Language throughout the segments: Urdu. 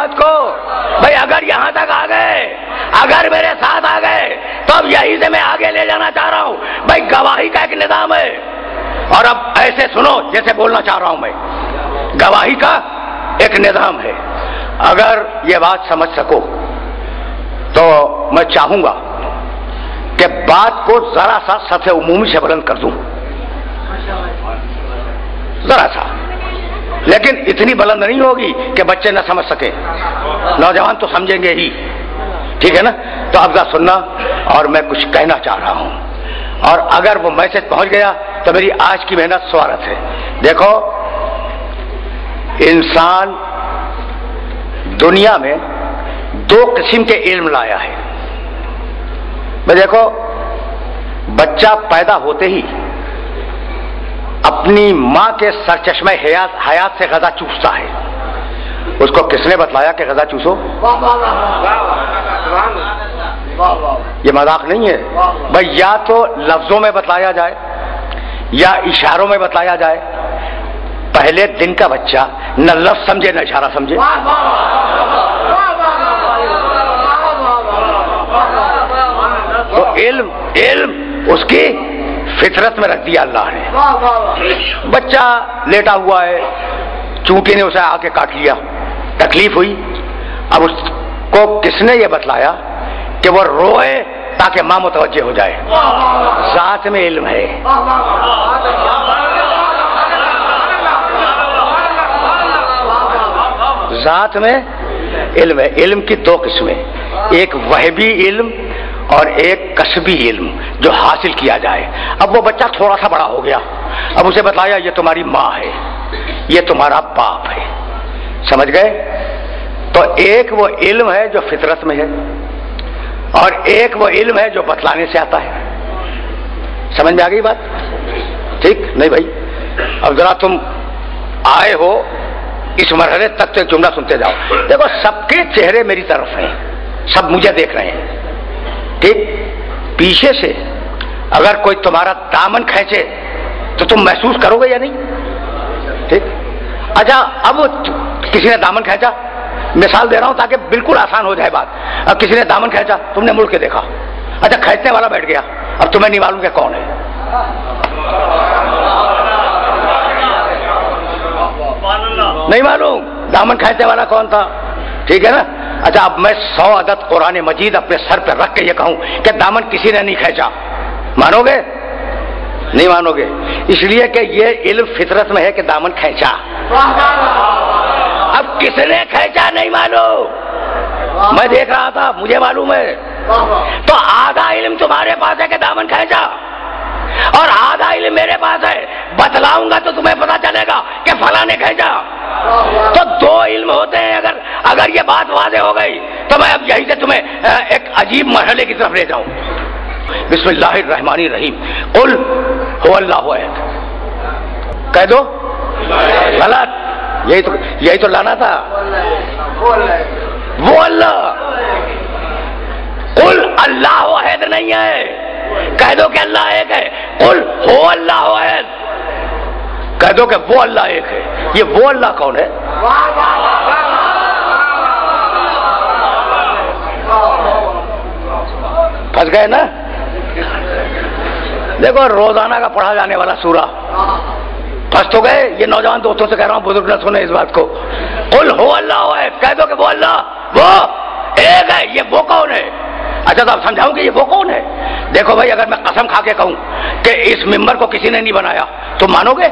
بات کو؟ بھائی اگر یہاں تک آ گئے، اگر میرے ساتھ آ گئے تو اب یہی سے میں آگے لے جانا چاہ رہا ہوں۔ بھائی گواہی کا ایک نظام ہے، اور اب ایسے سنو جیسے بولنا چاہ رہا ہوں میں۔ گواہی کا ایک نظام ہے، اگر یہ بات سمجھ سکو تو میں چاہوں گا کہ بات کو ذرا سا سطح عمومی سے بلند کر دوں، ذرا سا، لیکن اتنی بلند نہیں ہوگی کہ بچے نہ سمجھ سکیں، نوجوان تو سمجھیں گے ہی، ٹھیک ہے نا؟ تو اب ذرا سننا، اور میں کچھ کہنا چاہ رہا ہوں، اور اگر وہ میسج پہنچ گیا تو میری آج کی محنت سوارت ہے۔ دیکھو، انسان دنیا میں دو قسم کے علم لایا ہے۔ میں دیکھو، بچہ پیدا ہوتے ہی اپنی ماں کے سرچشمہ حیات سے غذا چوستا ہے۔ اس کو کس نے بتلایا کہ غذا چوسو؟ یہ مذاق نہیں ہے بھائی، یا تو لفظوں میں بتلایا جائے یا اشاروں میں بتلایا جائے۔ پہلے دن کا بچہ نہ لفظ سمجھے نہ اشارہ سمجھے، تو علم اس کی فطرت میں رکھ دیا اللہ نے۔ بچہ لیٹا ہوا ہے، چونٹی نے اسے آ کے کاٹ لیا، تکلیف ہوئی، اب اس کو کس نے یہ بتلایا کہ وہ روئے تاکہ ماں متوجہ ہو جائے؟ ذات میں علم ہے۔ ذات میں علم ہے۔ علم کی دو قسمیں، ایک وہبی علم اور ایک کسبی علم جو حاصل کیا جائے۔ اب وہ بچہ تھوڑا سا بڑا ہو گیا، اب اسے بتلایا یہ تمہاری ماں ہے، یہ تمہارا باپ ہے، سمجھ گئے؟ تو ایک وہ علم ہے جو فطرت میں ہے، اور ایک وہ علم ہے جو بتلانے سے آتا ہے۔ سمجھ میں آ گئی بات؟ ٹھیک نہیں بھائی؟ اب ذرا تم آئے ہو اس مرحلے تک تو ایک جملہ سنتے جاؤ۔ دیکھو، سب کے چہرے میری طرف ہیں، سب مجھے دیکھ رہے ہیں، ٹھیک؟ پیچھے سے اگر کوئی تمہارا دامن کھینچے تو تم محسوس کرو گے یا نہیں؟ ٹھیک؟ اچھا، اب کسی نے دامن کھینچا، مثال دے رہا ہوں تاکہ بالکل آسان ہو جائے بات۔ اب کسی نے دامن کھینچا، تم نے مڑ کے دیکھا، اچھا کھینچنے والا بیٹھ گیا، اب تمہیں نہیں معلوم کہ کون ہے۔ نہیں معلوم دامن کھینچنے والا کون تھا، ٹھیک ہے نا؟ اچھا، اب میں 100 عدد قرآن مجید اپنے سر پہ رکھ کے یہ کہوں کہ دامن کسی نے نہیں کھینچا، مانو گے؟ نہیں مانو گے، اس لیے کہ یہ علم فطرت میں ہے کہ دامن کھینچا۔ اب کس نے کھینچا نہیں معلوم، میں دیکھ رہا تھا، مجھے معلوم ہے۔ تو آدھا علم تمہارے پاس ہے کہ دامن کھینچا، اور آدھا علم میرے پاس ہے، بتلاؤں گا تو تمہیں پتا چلے گا کہ فلاں نے کھینچا۔ تو دو علم ہوتے ہیں۔ اگر یہ بات واضح ہو گئی تو میں اب یہی سے تمہیں ایک عجیب مرحلے کی طرف لے جاؤں۔ بسم اللہ الرحمن الرحیم، قل هو اللہ احد، کہہ دو۔ غلط، یہی تو لانا تھا، وہ اللہ۔ قل اللہ احد نہیں ہے، کہہ دو کہ اللہ ایک ہے۔ قل هو اللہ احد، کہہ دو کہ وہ اللہ ایک ہے۔ یہ وہ اللہ کون ہے؟ پھنس گئے نا؟ دیکھو، روزانہ کا پڑھا جانے والا سورہ، پھنس تو گئے۔ یہ نوجوان دوستوں سے کہہ رہا ہوں، بزرگ نہ سنیں اس بات کو۔ قل هو اللہ احد، کہہ دو کہ وہ اللہ وہ ایک ہے۔ یہ وہ کون ہے؟ اچھا، تو اب سمجھاؤں کہ یہ وہ کون ہے۔ دیکھو بھائی، اگر میں قسم کھا کے کہوں کہ اس ممبر کو کسی نے نہیں بنایا تو مانو گے؟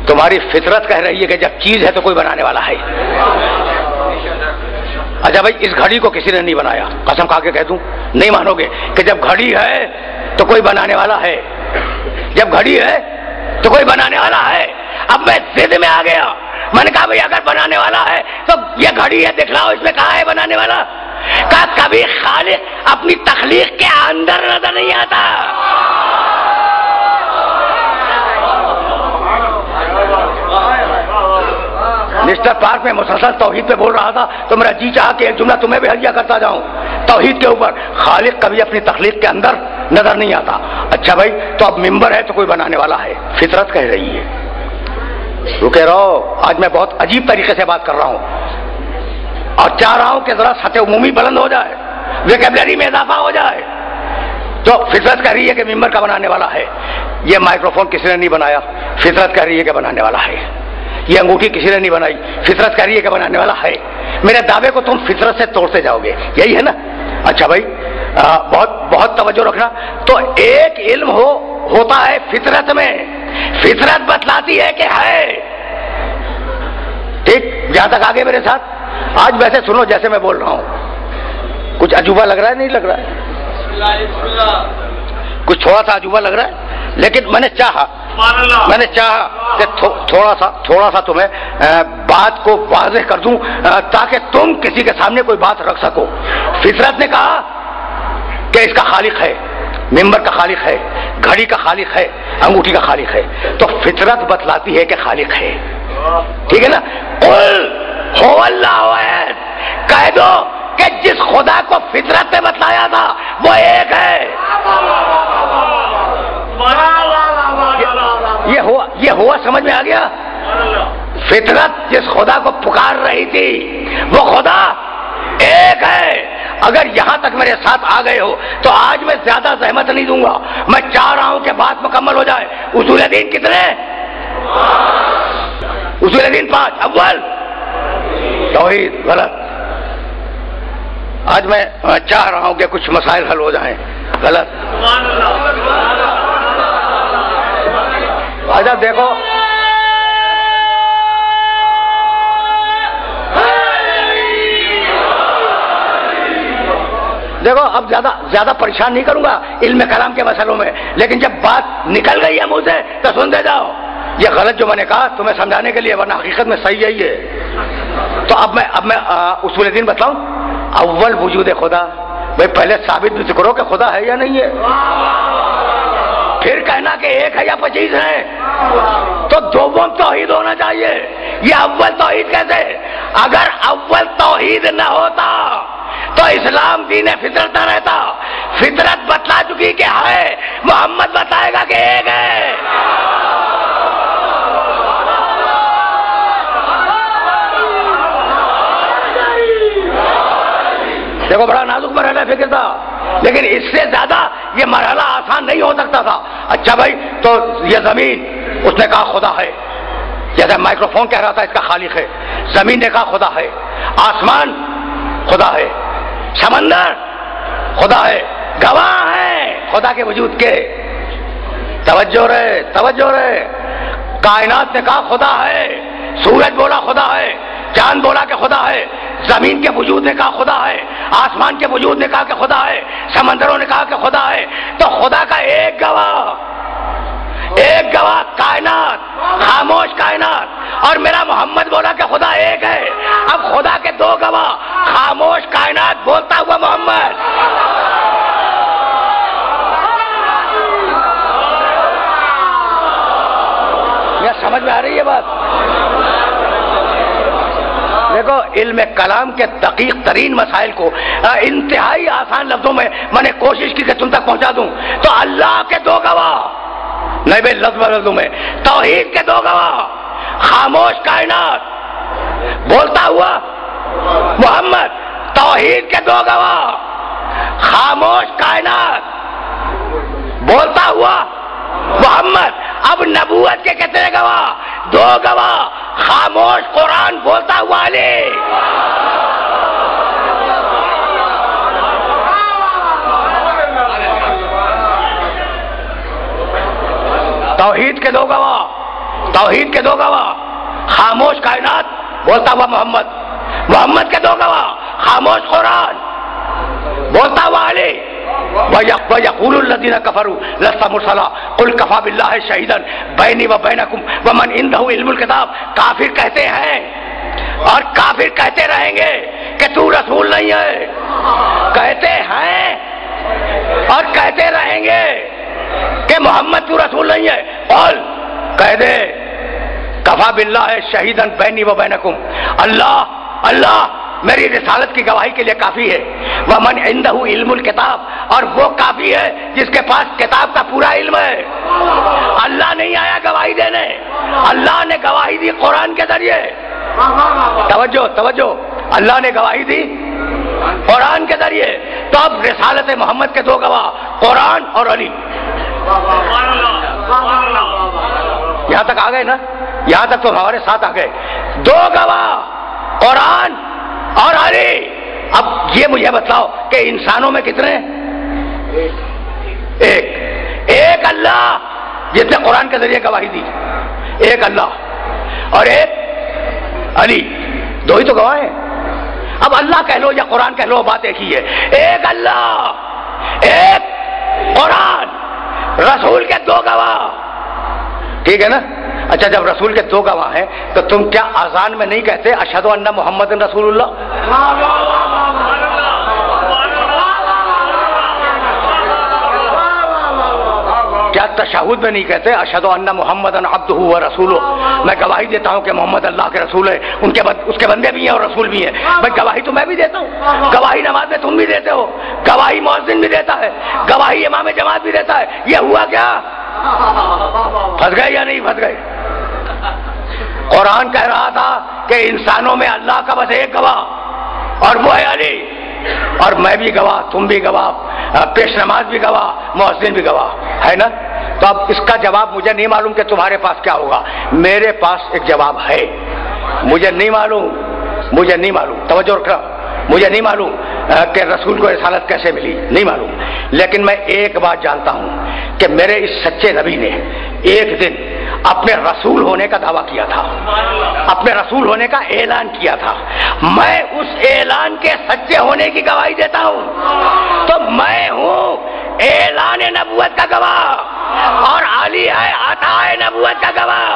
تمہاری فطرت کہہ رہی ہے کہ جب چیز ہے تو کوئی بنانے والا ہے۔ اچھا بھائی، اس گھڑی کو کسی نے نہیں بنایا، قسم کھا کے کہہ دوں، نہیں مانو گے کہ جب گھڑی ہے تو کوئی بنانے والا ہے، جب گھڑی ہے تو کوئی بنانے والا ہے۔ اب میں ضد میں آ گیا، میں نے کہا بھائی اگر بنانے والا ہے تو یہ گھڑی ہے، دکھلاؤ اس میں کہاں ہے بنانے والا۔ کہا کبھی خالق اپنی تخلیق کے اندر نظر نہیں آتا۔ مسٹر پارک میں مسلسل توحید پہ بول رہا تھا تو میرا جی چاہا کہ ایک جملہ تمہیں بھی ہدیہ کرتا جاؤں توحید کے اوپر۔ خالق کبھی اپنی تخلیق کے اندر نظر نہیں آتا۔ اچھا بھائی، تو اب ممبر ہے تو کوئی بنانے والا ہے، فطرت کہہ رہی ہے۔ رکے رہو، آج میں بہت عجیب طریقے سے بات کر رہا ہوں۔ اور چاہ رہا ہوں کہ ذرا سطح عمومی بلند ہو جائے، ویکیبلری میں اضافہ ہو جائے. تو فطرت کہہ رہی ہے کہ ممبر کا بنانے والا ہے. یہ مائکروفون کسی نے نہیں بنایا، فطرت کہہ رہی ہے کہ بنانے والا ہے. یہ انگوٹھی کسی نے نہیں بنائی، فطرت کہہ رہی ہے کہ بنانے والا ہے. میرے دعوے کو تم فطرت سے توڑتے جاؤ گے، یہی ہے نا؟ اچھا بھائی، بہت بہت توجہ رکھنا. تو ایک علم ہوتا ہے فطرت میں، فطرت بتلاتی ہے کہ ہے. ٹھیک، جہاں تک آگے میرے ساتھ. آج ویسے سنو جیسے میں بول رہا ہوں، کچھ عجوبہ لگ رہا ہے؟ نہیں لگ رہا ہے؟ کچھ تھوڑا سا عجوبہ لگ رہا ہے، لیکن میں نے چاہا کہ تھوڑا سا تمہیں بات کو واضح کر دوں تاکہ تم کسی کے سامنے کوئی بات رکھ سکو. فطرت نے کہا کہ اس کا خالق ہے، ممبر کا خالق ہے، گھڑی کا خالق ہے، انگوٹھی کا خالق ہے. تو فطرت بتلاتی ہے کہ خالق ہے. ٹھیک ہے نا؟ قل هو اللہ احد، کہہ دو کہ جس خدا کو فطرت نے بتلایا تھا وہ ایک ہے. یہ ہوا سمجھ میں آ گیا؟ فطرت جس خدا کو پکار رہی تھی وہ خدا ایک ہے. اگر یہاں تک میرے ساتھ آ گئے ہو تو آج میں زیادہ زحمت نہیں دوں گا. میں چاہ رہا ہوں کہ بات مکمل ہو جائے. اصول دین کتنے؟ اصول دین 5. اول توحید. غلط. آج میں چاہ رہا ہوں کہ کچھ مسائل حل ہو جائیں. غلط. آج دیکھو، اب زیادہ پریشان نہیں کروں گا علم کلام کے مسئلوں میں، لیکن جب بات نکل گئی ہے منہ سے تو سنتے جاؤ. یہ غلط جو میں نے کہا تمہیں سمجھانے کے لیے، ورنہ حقیقت میں صحیح یہی ہے. تو اب میں اصول دین بتلاؤں. اول وجود خدا. بھائی پہلے ثابت بھی کرو کہ خدا ہے یا نہیں ہے، پھر کہنا کہ ایک ہے یا 25 ہے. تو دوم توحید ہونا چاہیے. یہ اول توحید کیسے؟ اگر اول توحید نہ ہوتا تو اسلام دین فطرت نہ رہتا. فطرت بتلا چکی کہ ہے، محمد بتائے گا کہ ایک ہے. دیکھو بڑا نازک مرحلہ فکر تھا، لیکن اس سے زیادہ یہ مرحلہ آسان نہیں ہو سکتا تھا. اچھا بھائی، تو یہ زمین اس نے کہا خدا ہے، جیسے مائکروفون کہہ رہا تھا اس کا خالق ہے. زمین نے کہا خدا ہے، آسمان خدا ہے، سمندر خدا ہے، گواہ ہیں خدا کے وجود کے. توجہ رہے. کائنات نے کہا خدا ہے، سورج بولا خدا ہے، چاند بولا کہ خدا ہے، زمین کے وجود نے کہا خدا ہے، آسمان کے وجود نے کہا کہ خدا ہے، سمندروں نے کہا کہ خدا ہے. تو خدا کا ایک گواہ کائنات، خاموش کائنات، اور میرا محمد بولا کہ خدا ایک ہے. اب خدا کے 2 گواہ، خاموش کائنات، بولتا ہوا محمد. یہ سمجھ میں آ رہی ہے بات؟ دیکھو، علم کلام کے دقیق ترین مسائل کو انتہائی آسان لفظوں میں نے کوشش کی کہ تم تک پہنچا دوں. تو اللہ کے 2 گواہ، نہیں بھائی لفظوں میں، توحید کے 2 گواہ، خاموش کائنات، بولتا ہوا محمد. توحید کے 2 گواہ، خاموش کائنات، بولتا ہوا محمد. اب نبوت کے کتنے گواہ؟ 2 گواہ، خاموش قرآن، بولتا ہوا علی. توحید کے 2 گواہ، خاموش کائنات، بولتا ہوا محمد. محمد کے 2 گواہ، خاموش قرآن، بولتا ہوا علی. وَيَقُولُ الَّذِينَ كَفَرُوا لَسْتَ مُرْسَلًا قُلْ كَفَىٰ بِاللَّهِ شَهِيدًا بَيْنِي وَبَيْنَكُمْ وَمَنْ عِندَهُ عِلْمُ الْكِتَابِ. کافر کہتے ہیں اور کافر کہتے رہیں گے کہ تو رسول نہیں ہے، کہتے ہیں اور کہتے رہیں گے کہ محمد تو رسول نہیں ہے. قل، کہہ دے، کفا باللہ شہیدن بینی و بینکم، اللہ میری رسالت کی گواہی کے لیے کافی ہے. ومن عنده علم الکتاب، اور وہ کافی ہے جس کے پاس کتاب کا پورا علم ہے. اللہ نہیں آیا گواہی دینے، اللہ نے گواہی دی قرآن کے ذریعے. توجہ. اللہ نے گواہی دی قرآن کے ذریعے، تو اب رسالت محمد کے دو گواہ قرآن اور علی، یہاں تک آ گئے نا، یہاں تک تو ہمارے ساتھ آ گئے، دو گواہ قرآن اور علی۔ اب یہ مجھے بتلاؤ کہ انسانوں میں کتنے؟ ایک اللہ جس نے قرآن کے ذریعے گواہی دی، ایک اللہ اور ایک علی، دو ہی تو گواہ ہیں۔ اب اللہ کہہ لو یا قرآن کہہ لو، بات ایک ہی ہے، ایک اللہ ایک قرآن، رسول کے دو گواہ، ٹھیک ہے نا؟ اچھا جب رسول کے دو گواہ ہیں تو تم کیا اذان میں نہیں کہتے اشہد ان محمد رسول اللہ؟ کیا تشہد میں نہیں کہتے اشہد ان محمد عبدہ و رسولہ؟ میں گواہی دیتا ہوں کہ محمد اللہ کے رسول ہے، اس کے بندے بھی ہیں اور رسول بھی ہیں۔ میں گواہی تو میں بھی دیتا ہوں، گواہی نماز میں تم بھی دیتے ہو، گواہی مؤذن بھی دیتا ہے، گواہی امام جماعت بھی دیتا ہے۔ یہ ہوا کیا؟ پھنس گئے یا نہیں پھنس گئے؟ قرآن کہہ رہا تھا کہ انسانوں میں اللہ کا بس ایک گواہ اور وہ ہے علی، اور میں بھی گواہ، تم بھی گواہ، پیش نماز بھی گواہ، مؤذن بھی گواہ ہے نا؟ تو اب اس کا جواب مجھے نہیں معلوم کہ تمہارے پاس کیا ہوگا، میرے پاس ایک جواب ہے، مجھے نہیں معلوم، توجہ رکھنا، مجھے نہیں معلوم کہ رسول کو رسالت کیسے ملی، نہیں معلوم، لیکن میں ایک بات جانتا ہوں کہ میرے اس سچے نبی نے ایک دن اپنے رسول ہونے کا دعویٰ کیا تھا، اپنے رسول ہونے کا اعلان کیا تھا، میں اس اعلان کے سچے ہونے کی گواہی دیتا ہوں، تو میں ہوں اعلان نبوت کا گواہ اور علی ہے عطائے نبوت کا گواہ۔